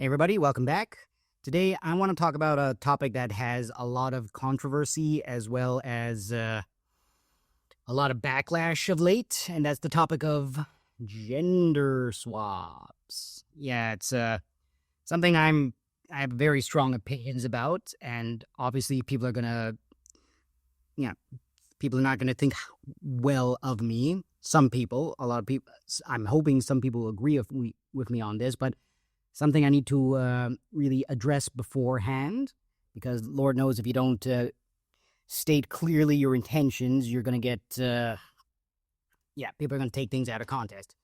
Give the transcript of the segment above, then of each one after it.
Hey, everybody, welcome back. Today, I want to talk about a topic that has a lot of controversy as well as a lot of backlash of late, and that's the topic of gender swaps. Yeah, it's something I have very strong opinions about, and obviously, yeah, people are not gonna think well of me. Some people, a lot of people, I'm hoping some people agree with me on this, but something I need to really address beforehand, because Lord knows if you don't state clearly your intentions, you're going to get, people are going to take things out of context.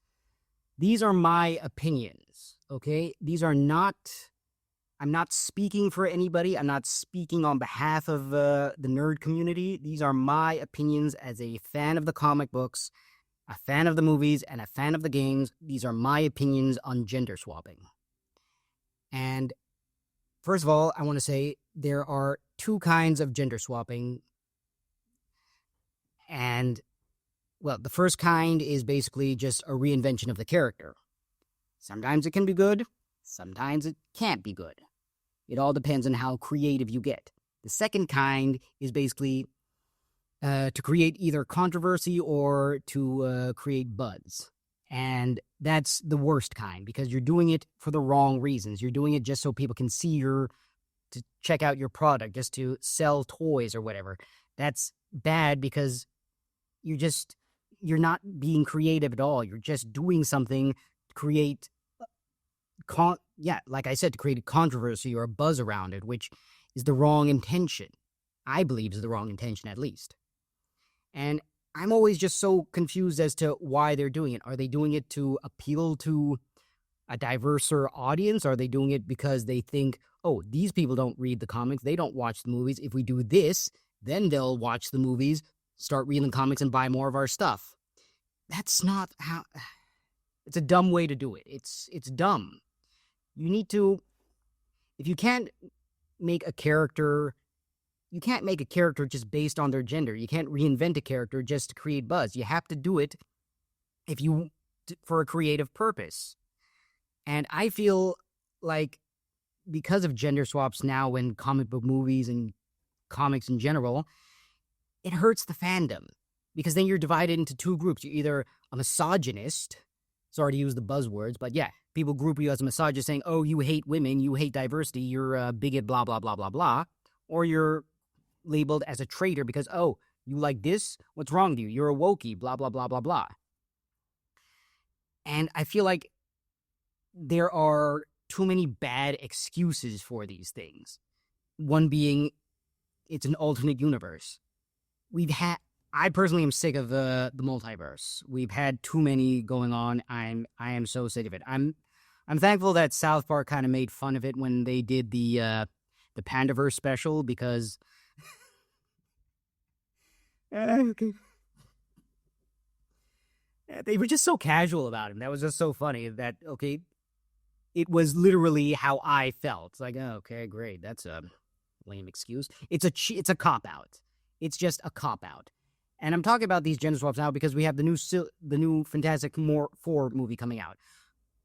These are my opinions, okay? I'm not speaking for anybody. I'm not speaking on behalf of the nerd community. These are my opinions as a fan of the comic books, a fan of the movies, and a fan of the games. These are my opinions on gender swapping. And first of all, I want to say there are two kinds of gender swapping. And, well, the first kind is basically just a reinvention of the character. Sometimes it can be good, sometimes it can't be good. It all depends on how creative you get. The second kind is basically to create either controversy or to create buzz. And that's the worst kind, because you're doing it for the wrong reasons. You're doing it just so people can see to check out your product, just to sell toys or whatever. That's bad because you're not being creative at all. You're just doing something to create, like I said, to create a controversy or a buzz around it, which is the wrong intention. I believe is the wrong intention, at least. And I'm always just so confused as to why they're doing it. Are they doing it to appeal to a diverser audience? Are they doing it because they think, oh, these people don't read the comics, they don't watch the movies. If we do this, then they'll watch the movies, start reading the comics, and buy more of our stuff. That's not how... It's a dumb way to do it. It's dumb. You need to... If you can't make a character... You can't make a character just based on their gender. You can't reinvent a character just to create buzz. You have to do it for a creative purpose. And I feel like because of gender swaps now in comic book movies and comics in general, it hurts the fandom. Because then you're divided into two groups. You're either a misogynist, sorry to use the buzzwords, but yeah, people group you as a misogynist saying, oh, you hate women, you hate diversity, you're a bigot, blah, blah, blah, blah, blah. Or you're labeled as a traitor because, oh, you like this? What's wrong with you? You're a wokey, blah, blah, blah, blah, blah. And I feel like there are too many bad excuses for these things. One being, it's an alternate universe. I personally am sick of the multiverse. We've had too many going on. I am so sick of it. I'm thankful that South Park kind of made fun of it when they did the Pandaverse special, because okay. They were just so casual about him. That was just so funny that, okay, it was literally how I felt. It's like, oh, okay, great. That's a lame excuse. It's a cop-out. It's just a cop-out. And I'm talking about these gender swaps now because we have the new Fantastic Four movie coming out.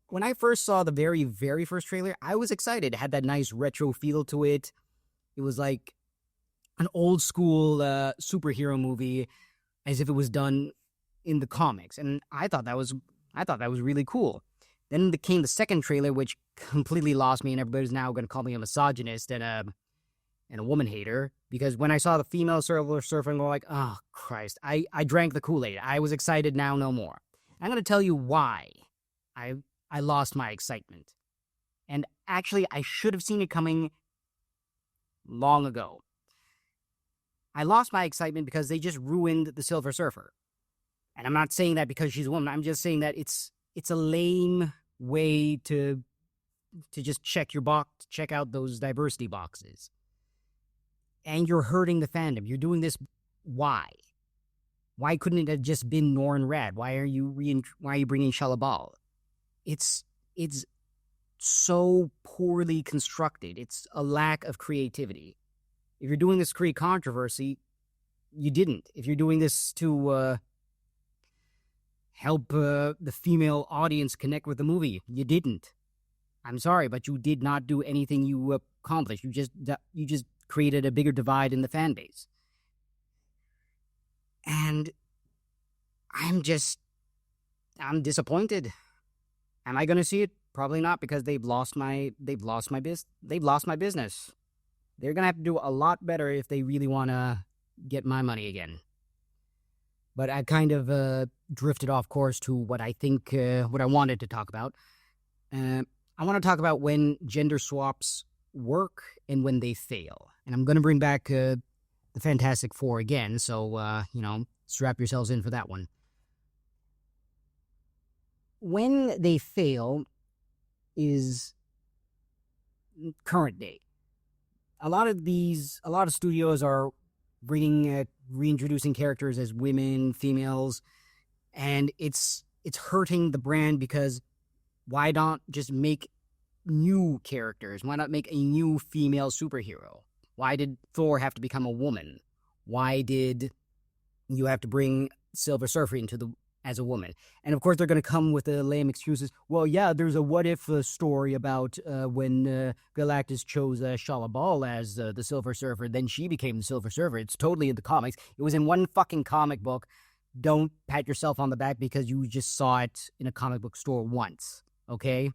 When I first saw the very, very first trailer, I was excited. It had that nice retro feel to it. It was like an old school superhero movie, as if it was done in the comics, and I thought that was really cool. Then came the second trailer, which completely lost me, and everybody's now going to call me a misogynist and a woman hater, because when I saw the female surfer, I'm like, oh Christ, I drank the Kool-Aid. I was excited, now no more. I'm going to tell you why I lost my excitement, and actually I should have seen it coming long ago. I lost my excitement because they just ruined the Silver Surfer. And I'm not saying that because she's a woman. I'm just saying that it's a lame way to just check out those diversity boxes. And you're hurting the fandom. You're doing this. Why? Why couldn't it have just been Norrin Rad? Why are you bringing Shalabal? It's so poorly constructed. It's a lack of creativity. If you're doing this to create controversy, you didn't. If you're doing this to help the female audience connect with the movie, you didn't. I'm sorry, but you did not do anything you accomplished. You just created a bigger divide in the fan base. And I'm just I'm disappointed. Am I going to see it? Probably not, because they've lost my business. They're going to have to do a lot better if they really want to get my money again. But I kind of drifted off course to what I wanted to talk about. I want to talk about when gender swaps work and when they fail. And I'm going to bring back the Fantastic Four again, so, strap yourselves in for that one. When they fail is current day. A lot of studios are reintroducing characters as women, females, and it's hurting the brand, because why not just make new characters? Why not make a new female superhero? Why did Thor have to become a woman? Why did you have to bring Silver Surfer as a woman? And of course, they're going to come with the lame excuses. Well, yeah, there's a what if story about when Galactus chose Shala Bal as the Silver Surfer. Then she became the Silver Surfer. It's totally in the comics. It was in one fucking comic book. Don't pat yourself on the back because you just saw it in a comic book store once, okay?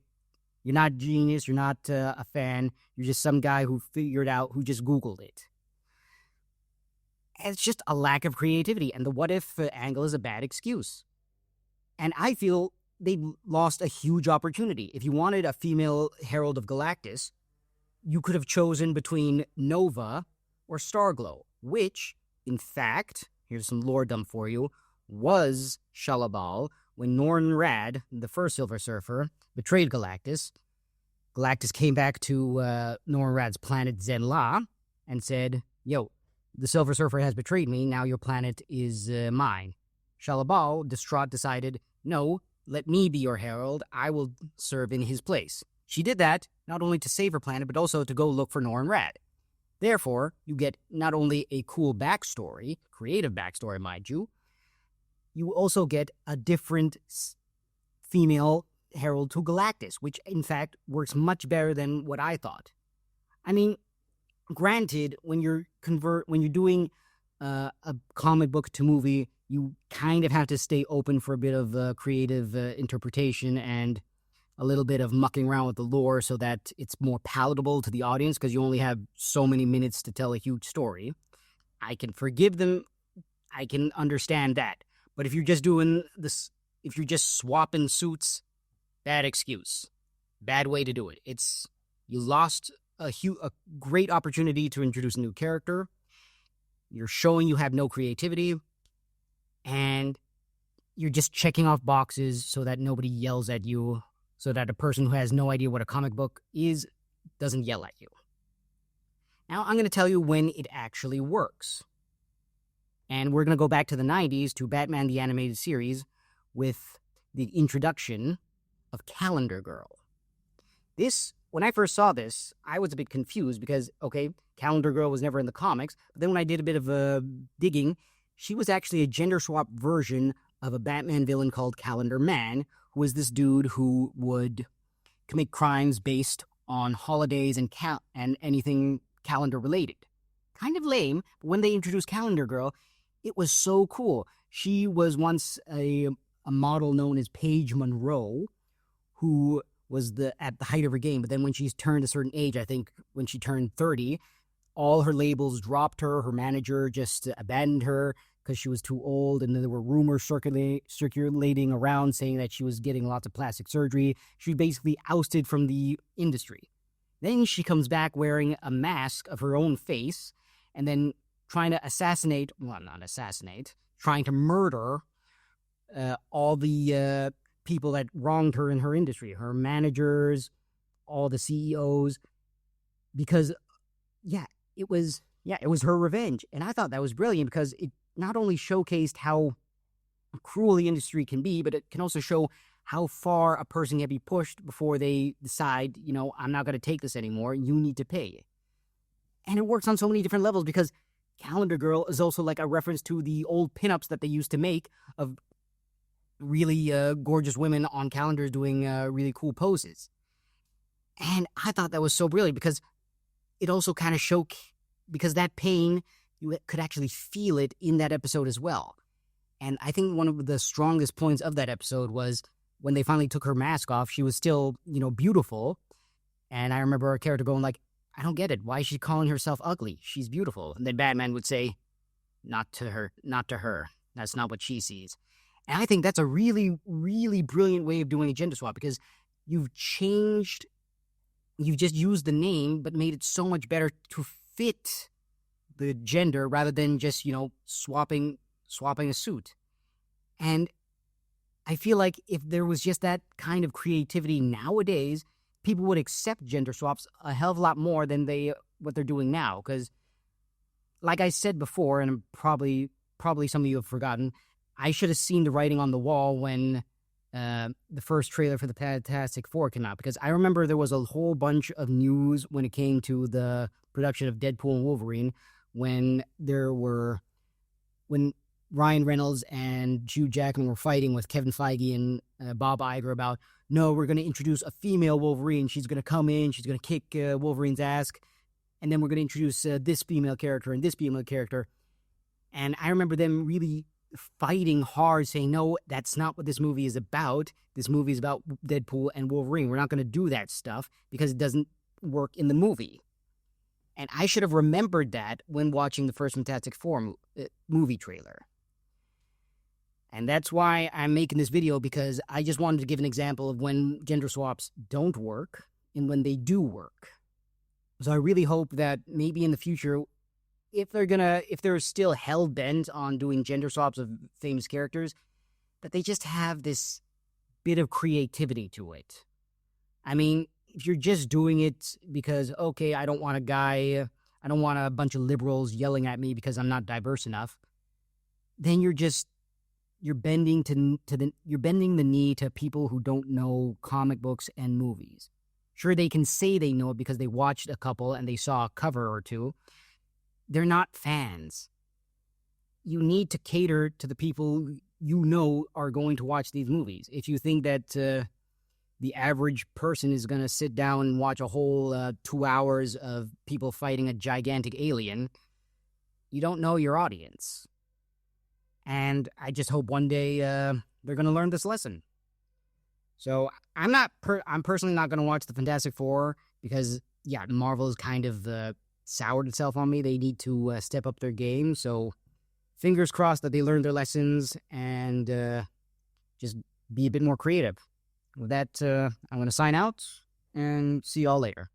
You're not a genius. You're not a fan. You're just some guy who just Googled it. It's just a lack of creativity, and the what if angle is a bad excuse. And I feel they lost a huge opportunity. If you wanted a female Herald of Galactus, you could have chosen between Nova or Starglow, which, in fact, here's some lore dump for you, was Shala Bal when Norrin Radd, the first Silver Surfer, betrayed Galactus. Galactus came back to Norrin Radd's planet Zenla and said, yo, the Silver Surfer has betrayed me, now your planet is mine. Shala Bal, distraught, decided, no, let me be your herald, I will serve in his place. She did that, not only to save her planet, but also to go look for Norrin Radd. Therefore, you get not only a cool backstory, creative backstory, mind you, you also get a different female herald to Galactus, which in fact works much better than what I thought. I mean, granted, when you're doing a comic book to movie, you kind of have to stay open for a bit of creative interpretation and a little bit of mucking around with the lore so that it's more palatable to the audience, because you only have so many minutes to tell a huge story. I can forgive them. I can understand that. But if you're just doing this, if you're just swapping suits, bad excuse. Bad way to do it. You lost a great opportunity to introduce a new character. You're showing you have no creativity. And you're just checking off boxes so that nobody yells at you, so that a person who has no idea what a comic book is doesn't yell at you. Now, I'm going to tell you when it actually works. And we're going to go back to the 90s to Batman the Animated Series with the introduction of Calendar Girl. When I first saw this, I was a bit confused because, okay, Calendar Girl was never in the comics, but then when I did a bit of digging, she was actually a gender swap version of a Batman villain called Calendar Man, who was this dude who would commit crimes based on holidays and anything calendar related. Kind of lame, but when they introduced Calendar Girl, it was so cool. She was once a model known as Paige Monroe, who was at the height of her game, but then when she's turned a certain age, I think when she turned 30, all her labels dropped her. Her manager just abandoned her because she was too old, and there were rumors circulating around saying that she was getting lots of plastic surgery. She was basically ousted from the industry. Then she comes back wearing a mask of her own face, and then trying to murder all the people that wronged her in her industry, her managers, all the CEOs, because, it was her revenge. And I thought that was brilliant because it not only showcased how cruel the industry can be, but it can also show how far a person can be pushed before they decide, I'm not going to take this anymore. You need to pay. And it works on so many different levels because Calendar Girl is also like a reference to the old pinups that they used to make of really gorgeous women on calendars doing really cool poses. And I thought that was so brilliant because it also kind of showed, because that pain, you could actually feel it in that episode as well. And I think one of the strongest points of that episode was when they finally took her mask off, she was still, beautiful. And I remember our character going like, I don't get it. Why is she calling herself ugly? She's beautiful. And then Batman would say, not to her, not to her. That's not what she sees. And I think that's a really, really brilliant way of doing a gender swap, because you've just used the name, but made it so much better to fit the gender rather than just, swapping a suit. And I feel like if there was just that kind of creativity nowadays, people would accept gender swaps a hell of a lot more than what they're doing now. Because, like I said before, and probably some of you have forgotten, I should have seen the writing on the wall when the first trailer for the Fantastic Four came out. Because I remember there was a whole bunch of news when it came to the production of Deadpool and Wolverine, when Ryan Reynolds and Hugh Jackman were fighting with Kevin Feige and Bob Iger about, no, we're going to introduce a female Wolverine. She's going to come in. She's going to kick Wolverine's ass. And then we're going to introduce this female character and this female character. And I remember them really fighting hard, saying, no, that's not what this movie is about. This movie is about Deadpool and Wolverine. We're not going to do that stuff because it doesn't work in the movie. And I should have remembered that when watching the first Fantastic Four movie trailer. And that's why I'm making this video, because I just wanted to give an example of when gender swaps don't work and when they do work. So I really hope that maybe in the future, if they're still hell-bent on doing gender swaps of famous characters, that they just have this bit of creativity to it. I mean, if you're just doing it because, okay, I don't want a bunch of liberals yelling at me because I'm not diverse enough, then you're bending the knee to people who don't know comic books and movies. Sure, they can say they know it because they watched a couple and they saw a cover or two. They're not fans. You need to cater to the people are going to watch these movies. If you think that the average person is going to sit down and watch a whole 2 hours of people fighting a gigantic alien, you don't know your audience. And I just hope one day they're going to learn this lesson. So I'm personally not going to watch the Fantastic Four because, Marvel has kind of soured itself on me. They need to step up their game. So fingers crossed that they learn their lessons and just be a bit more creative. With that, I'm going to sign out and see y'all later.